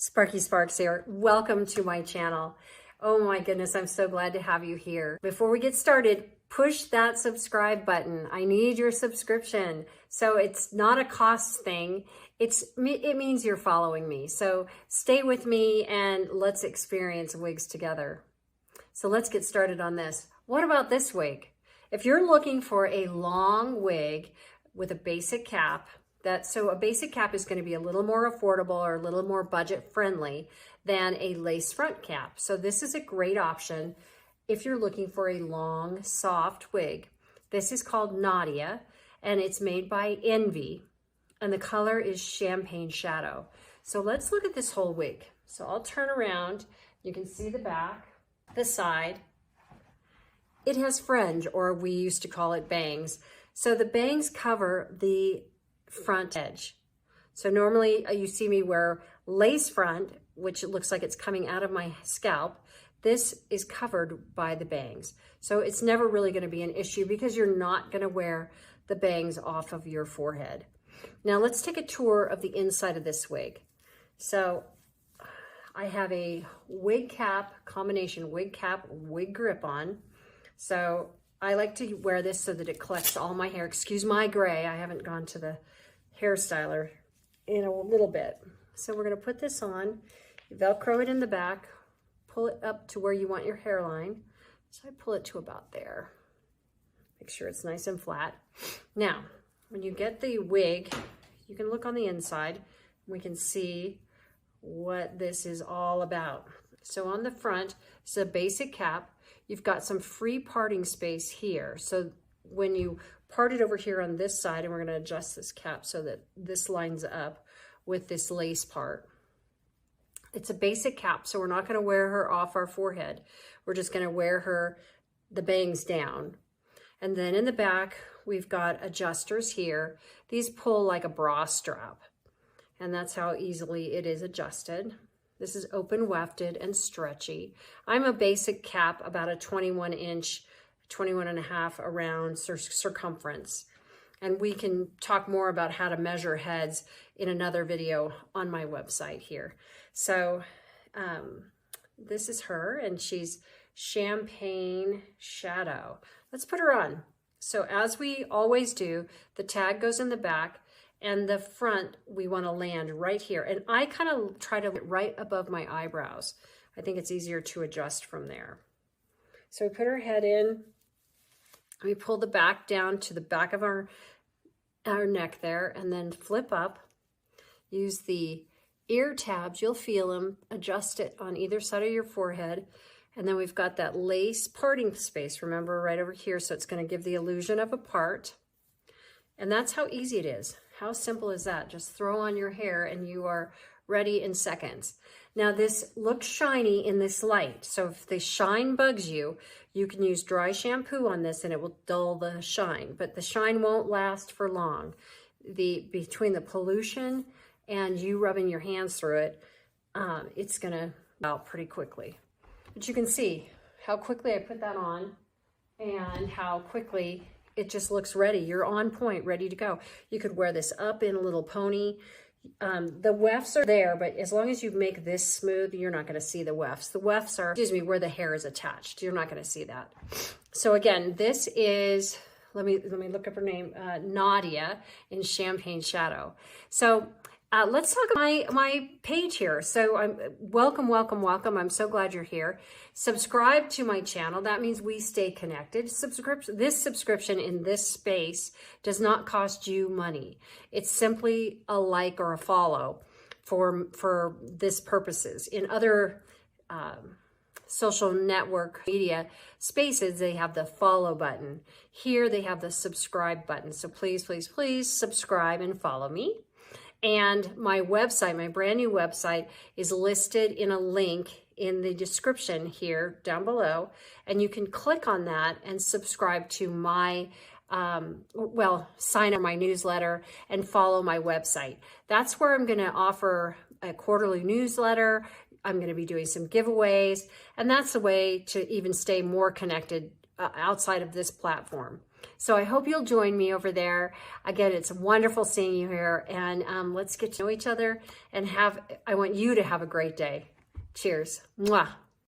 Sparky Sparks here. Welcome to my channel. Oh my goodness, I'm so glad to have you here. Before we get started, push that subscribe button. I need your subscription. So it's not a cost thing. It means you're following me. So stay with me and let's experience wigs together. So let's get started on this. What about this wig? If you're looking for a long wig with a basic cap, so a basic cap is going to be a little more affordable or a little more budget friendly than a lace front cap. So this is a great option if you're looking for a long, soft wig. This is called Nadia and it's made by Envy and the color is Champagne Shadow. So let's look at this whole wig. So I'll turn around. You can see the back, the side. It has fringe, or we used to call it bangs. So the bangs cover the front edge. So normally you see me wear lace front, which looks like it's coming out of my scalp. This is covered by the bangs. So it's never really going to be an issue because you're not going to wear the bangs off of your forehead. Now let's take a tour of the inside of this wig. So I have a wig cap combination, wig cap, wig grip on. So I like to wear this so that it collects all my hair. Excuse my gray, I haven't gone to the hairstyler in a little bit. So we're gonna put this on, Velcro it in the back, pull it up to where you want your hairline. So I pull it to about there. Make sure it's nice and flat. Now, when you get the wig, you can look on the inside. We can see what this is all about. So on the front, it's a basic cap. You've got some free parting space here. So when you part it over here on this side, and we're gonna adjust this cap so that this lines up with this lace part. It's a basic cap, so we're not gonna wear her off our forehead. We're just gonna wear her, the bangs down. And then in the back, we've got adjusters here. These pull like a bra strap, and that's how easily it is adjusted. This is open wefted and stretchy. I'm a basic cap, about a 21-inch, 21.5 around circumference. And we can talk more about how to measure heads in another video on my website here. So this is her, and she's Champagne Shadow. Let's put her on. So as we always do, the tag goes in the back, and the front, we want to land right here. And I kind of try to right above my eyebrows. I think it's easier to adjust from there. So we put her head in. We pull the back down to the back of our neck there, and then flip up. Use the ear tabs. You'll feel them. Adjust it on either side of your forehead. And then we've got that lace parting space, remember, right over here. So it's going to give the illusion of a part. And that's how easy it is. How simple is that? Just throw on your hair and you are ready in seconds. Now this looks shiny in this light. So if the shine bugs you, you can use dry shampoo on this and it will dull the shine, but the shine won't last for long. Between the pollution and you rubbing your hands through it, it's gonna out pretty quickly. But you can see how quickly I put that on and how quickly it just looks ready. You're on point, ready to go. You could wear this up in a little pony. The wefts are there, but as long as you make this smooth, you're not gonna see the wefts. The wefts are, where the hair is attached. You're not gonna see that. So again, this is, let me look up her name, Nadia in Champagne Shadow. So let's talk about my page here. So welcome. I'm so glad you're here. Subscribe to my channel. That means we stay connected. This subscription in this space does not cost you money. It's simply a like or a follow for this purposes. In other social network media spaces, they have the follow button. Here they have the subscribe button. So please subscribe and follow me. And my website, my brand new website, is listed in a link in the description here down below. And you can click on that and subscribe to my, sign up my newsletter and follow my website. That's where I'm gonna offer a quarterly newsletter. I'm gonna be doing some giveaways. And that's the way to even stay more connected outside of this platform. So I hope you'll join me over there. Again, it's wonderful seeing you here, and let's get to know each other and I want you to have a great day. Cheers. Mwah.